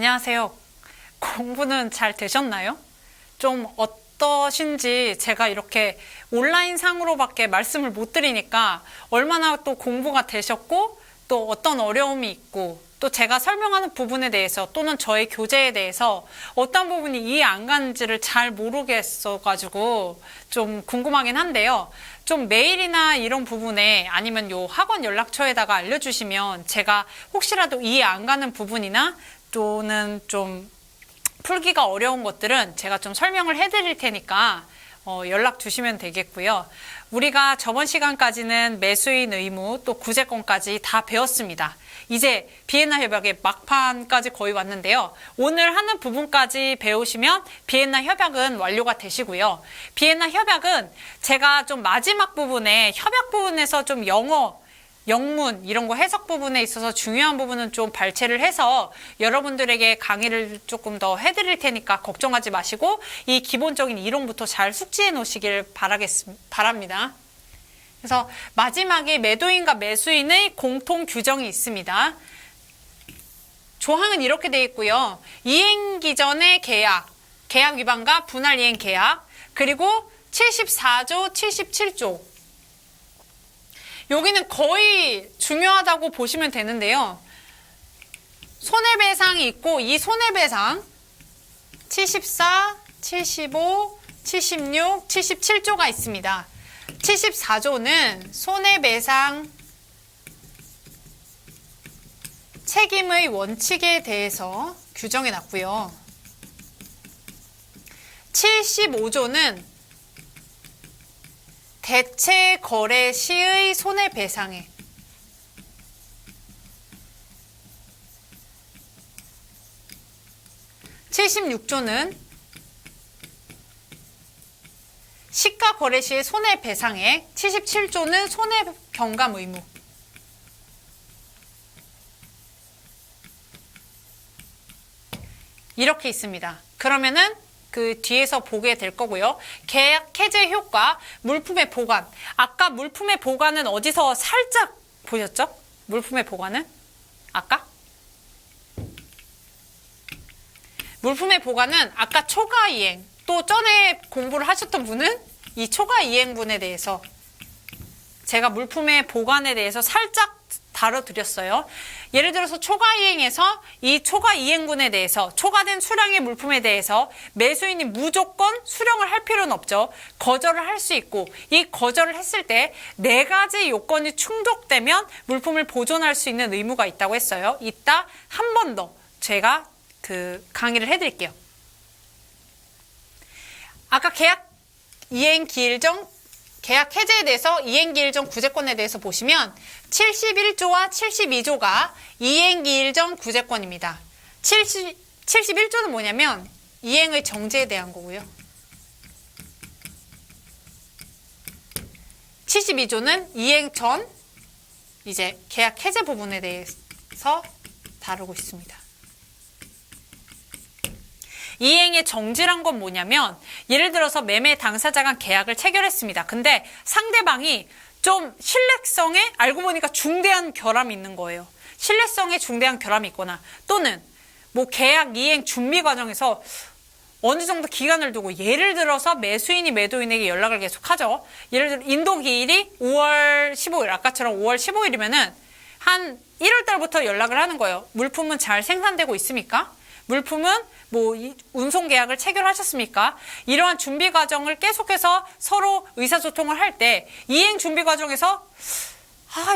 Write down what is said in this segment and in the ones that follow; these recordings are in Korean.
안녕하세요. 공부는 잘 되셨나요? 좀 어떠신지 제가 이렇게 온라인 상으로밖에 말씀을 못 드리니까 얼마나 또 공부가 되셨고 또 어떤 어려움이 있고 또 제가 설명하는 부분에 대해서 또는 저의 교재에 대해서 어떤 부분이 이해 안 가는지를 잘 모르겠어가지고 좀 궁금하긴 한데요. 좀 메일이나 이런 부분에 아니면 요 학원 연락처에다가 알려주시면 제가 혹시라도 이해 안 가는 부분이나 또는 좀 풀기가 어려운 것들은 제가 좀 설명을 해드릴 테니까 연락 주시면 되겠고요. 우리가 저번 시간까지는 매수인 의무 또 구제권까지 다 배웠습니다. 이제 비엔나 협약의 막판까지 거의 왔는데요. 오늘 하는 부분까지 배우시면 비엔나 협약은 완료가 되시고요. 비엔나 협약은 제가 좀 마지막 부분에 협약 부분에서 좀 영문 이런 거 해석 부분에 있어서 중요한 부분은 좀 발췌를 해서 여러분들에게 강의를 조금 더 해드릴 테니까 걱정하지 마시고 이 기본적인 이론부터 잘 숙지해 놓으시길 바랍니다. 그래서 마지막에 매도인과 매수인의 공통 규정이 있습니다. 조항은 이렇게 되어 있고요. 이행 기전의 계약 위반과 분할 이행 계약, 그리고 74조, 77조. 여기는 거의 중요하다고 보시면 되는데요. 손해배상이 있고 이 손해배상 74, 75, 76, 77조가 있습니다. 74조는 손해배상 책임의 원칙에 대해서 규정해 놨고요. 75조는 대체 거래 시의 손해배상에 76조는 시가 거래 시의 손해배상액, 77조는 손해경감 의무. 이렇게 있습니다. 그러면은 그 뒤에서 보게 될 거고요. 계약 해제 효과, 물품의 보관. 아까 물품의 보관은 어디서 살짝 보셨죠? 물품의 보관은? 아까? 물품의 보관은 아까 초과 이행, 또 전에 공부를 하셨던 분은 이 초과 이행분에 대해서 제가 물품의 보관에 대해서 살짝 다뤄드렸어요. 예를 들어서 초과 이행에서 이 초과 이행분에 대해서 초과된 수량의 물품에 대해서 매수인이 무조건 수령을 할 필요는 없죠. 거절을 할 수 있고 이 거절을 했을 때 4가지 요건이 충족되면 물품을 보존할 수 있는 의무가 있다고 했어요. 이따 한 번 더 제가 그 강의를 해드릴게요. 아까 계약 해제에 대해서 이행기일 전 구제권에 대해서 보시면 71조와 72조가 이행기일 전 구제권입니다. 71조는 뭐냐면 이행의 정지에 대한 거고요. 72조는 이행 전 이제 계약 해제 부분에 대해서 다루고 있습니다. 이행의 정지란 건 뭐냐면 예를 들어서 매매 당사자가 계약을 체결했습니다. 근데 상대방이 좀 신뢰성에 알고 보니까 중대한 결함이 있는 거예요. 신뢰성에 중대한 결함이 있거나 또는 뭐 계약 이행 준비 과정에서 어느 정도 기간을 두고 예를 들어서 매수인이 매도인에게 연락을 계속하죠. 예를 들어 인도기일이 5월 15일 아까처럼 5월 15일이면은 한 1월 달부터 연락을 하는 거예요. 물품은 잘 생산되고 있습니까? 물품은 뭐 운송 계약을 체결하셨습니까? 이러한 준비 과정을 계속해서 서로 의사소통을 할 때 이행 준비 과정에서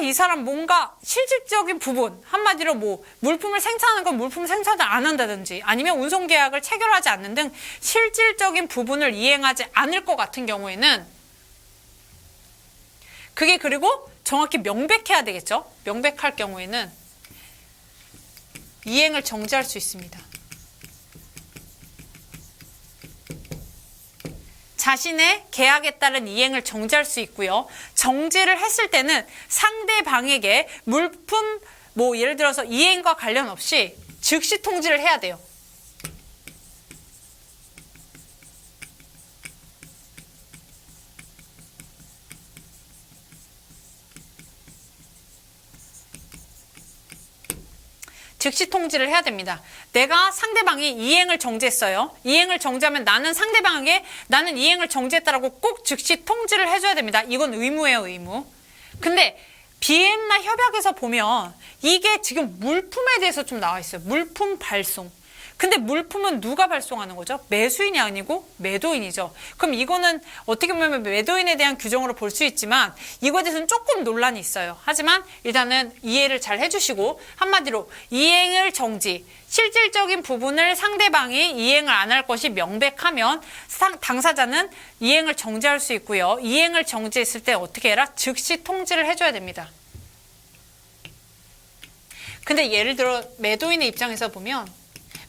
이 사람 뭔가 실질적인 부분, 한마디로 뭐 물품을 생산하는 건 물품을 생산을 안 한다든지 아니면 운송 계약을 체결하지 않는 등 실질적인 부분을 이행하지 않을 것 같은 경우에는 그게 그리고 정확히 명백해야 되겠죠? 명백할 경우에는 이행을 정지할 수 있습니다. 자신의 계약에 따른 이행을 정지할 수 있고요. 정지를 했을 때는 상대방에게 물품, 뭐 예를 들어서 이행과 관련 없이 즉시 통지를 해야 돼요. 즉시 통지를 해야 됩니다. 내가 상대방이 이행을 정지했어요. 이행을 정지하면 나는 상대방에게 나는 이행을 정지했다라고 꼭 즉시 통지를 해줘야 됩니다. 이건 의무예요, 의무. 근데 비엔나 협약에서 보면 이게 지금 물품에 대해서 좀 나와 있어요. 물품 발송. 근데 물품은 누가 발송하는 거죠? 매수인이 아니고 매도인이죠. 그럼 이거는 어떻게 보면 매도인에 대한 규정으로 볼 수 있지만 이거에 대해서는 조금 논란이 있어요. 하지만 일단은 이해를 잘 해주시고 한마디로 이행을 정지, 실질적인 부분을 상대방이 이행을 안 할 것이 명백하면 당사자는 이행을 정지할 수 있고요. 이행을 정지했을 때 어떻게 해라? 즉시 통지를 해줘야 됩니다. 근데 예를 들어 매도인의 입장에서 보면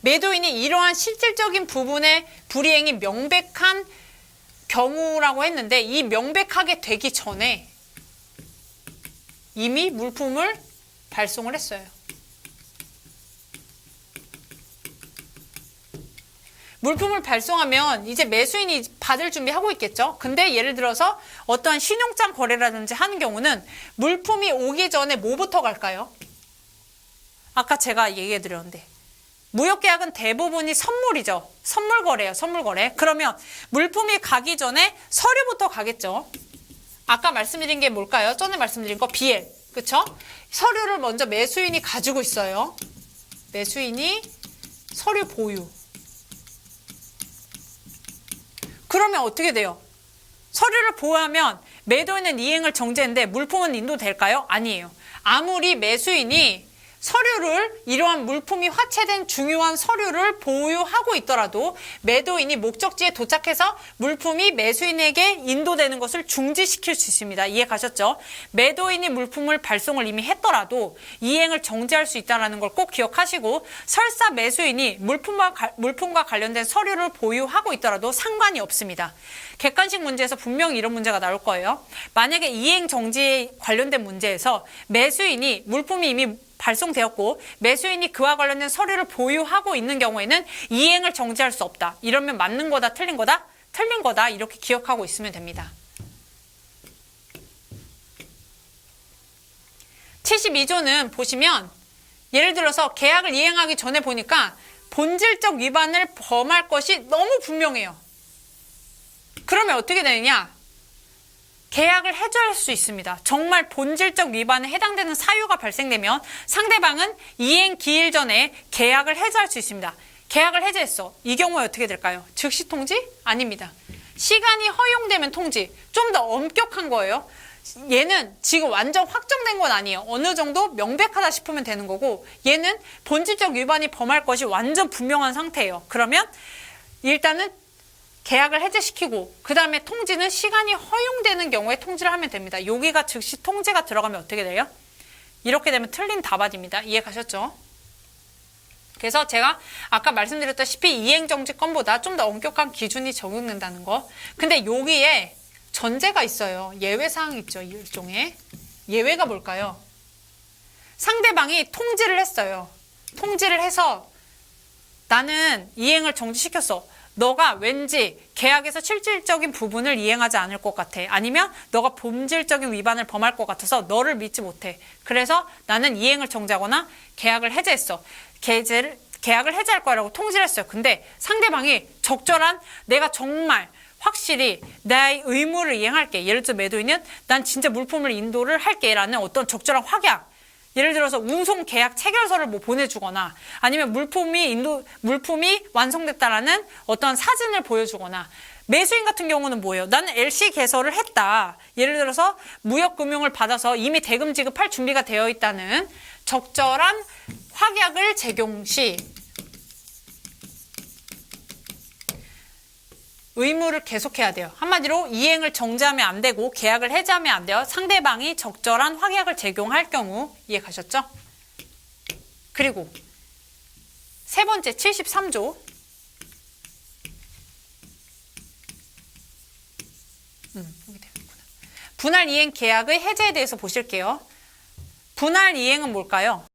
매도인이 이러한 실질적인 부분의 불이행이 명백한 경우라고 했는데 이 명백하게 되기 전에 이미 물품을 발송을 했어요. 물품을 발송하면 이제 매수인이 받을 준비하고 있겠죠. 근데 예를 들어서 어떠한 신용장 거래라든지 하는 경우는 물품이 오기 전에 뭐부터 갈까요? 아까 제가 얘기해 드렸는데 무역계약은 대부분이 선물이죠. 선물 거래예요. 선물 거래. 그러면 물품이 가기 전에 서류부터 가겠죠. 아까 말씀드린 게 뭘까요? 전에 말씀드린 거 BL. 그쵸? 서류를 먼저 매수인이 가지고 있어요. 매수인이 서류 보유. 그러면 어떻게 돼요? 서류를 보유하면 매도인은 이행을 정지했는데 물품은 인도될까요? 아니에요. 아무리 매수인이 서류를 이러한 물품이 화체된 중요한 서류를 보유하고 있더라도 매도인이 목적지에 도착해서 물품이 매수인에게 인도되는 것을 중지시킬 수 있습니다. 이해 가셨죠? 매도인이 물품을 발송을 이미 했더라도 이행을 정지할 수 있다는 걸 꼭 기억하시고 설사 매수인이 물품과 관련된 서류를 보유하고 있더라도 상관이 없습니다. 객관식 문제에서 분명히 이런 문제가 나올 거예요. 만약에 이행 정지에 관련된 문제에서 매수인이 물품이 이미 발송되었고 매수인이 그와 관련된 서류를 보유하고 있는 경우에는 이행을 정지할 수 없다. 이러면 맞는 거다, 틀린 거다? 틀린 거다. 이렇게 기억하고 있으면 됩니다. 72조는 보시면 예를 들어서 계약을 이행하기 전에 보니까 본질적 위반을 범할 것이 너무 분명해요. 그러면 어떻게 되느냐? 계약을 해지할 수 있습니다. 정말 본질적 위반에 해당되는 사유가 발생되면 상대방은 이행 기일 전에 계약을 해지할 수 있습니다. 계약을 해지했어. 이 경우에 어떻게 될까요? 즉시 통지? 아닙니다. 시간이 허용되면 통지. 좀 더 엄격한 거예요. 얘는 지금 완전 확정된 건 아니에요. 어느 정도 명백하다 싶으면 되는 거고 얘는 본질적 위반이 범할 것이 완전 분명한 상태예요. 그러면 일단은 계약을 해제시키고 그 다음에 통지는 시간이 허용되는 경우에 통지를 하면 됩니다. 여기가 즉시 통지가 들어가면 어떻게 돼요? 이렇게 되면 틀린 답안입니다. 이해 가셨죠? 그래서 제가 아까 말씀드렸다시피 이행정지건보다 좀 더 엄격한 기준이 적용된다는 거. 근데 여기에 전제가 있어요. 예외사항이 있죠. 일종의. 예외가 뭘까요? 상대방이 통지를 했어요. 통지를 해서 나는 이행을 정지시켰어. 너가 왠지 계약에서 실질적인 부분을 이행하지 않을 것 같아. 아니면 너가 본질적인 위반을 범할 것 같아서 너를 믿지 못해. 그래서 나는 이행을 정지하거나 계약을 해제했어. 계약을 해제할 거라고 통지를 했어요. 근데 상대방이 적절한 내가 정말 확실히 내 의무를 이행할게. 예를 들어 매도인은 난 진짜 물품을 인도를 할게 라는 어떤 적절한 확약. 예를 들어서 운송 계약 체결서를 뭐 보내주거나 아니면 물품이 완성됐다라는 어떤 사진을 보여주거나 매수인 같은 경우는 뭐예요? 나는 LC 개설을 했다. 예를 들어서 무역금융을 받아서 이미 대금 지급할 준비가 되어 있다는 적절한 확약을 적용 시 의무를 계속해야 돼요. 한마디로 이행을 정지하면 안 되고 계약을 해지하면 안 돼요. 상대방이 적절한 확약을 적용할 경우. 이해 가셨죠? 그리고 세 번째 73조 여기 되겠구나. 분할 이행 계약의 해제에 대해서 보실게요. 분할 이행은 뭘까요?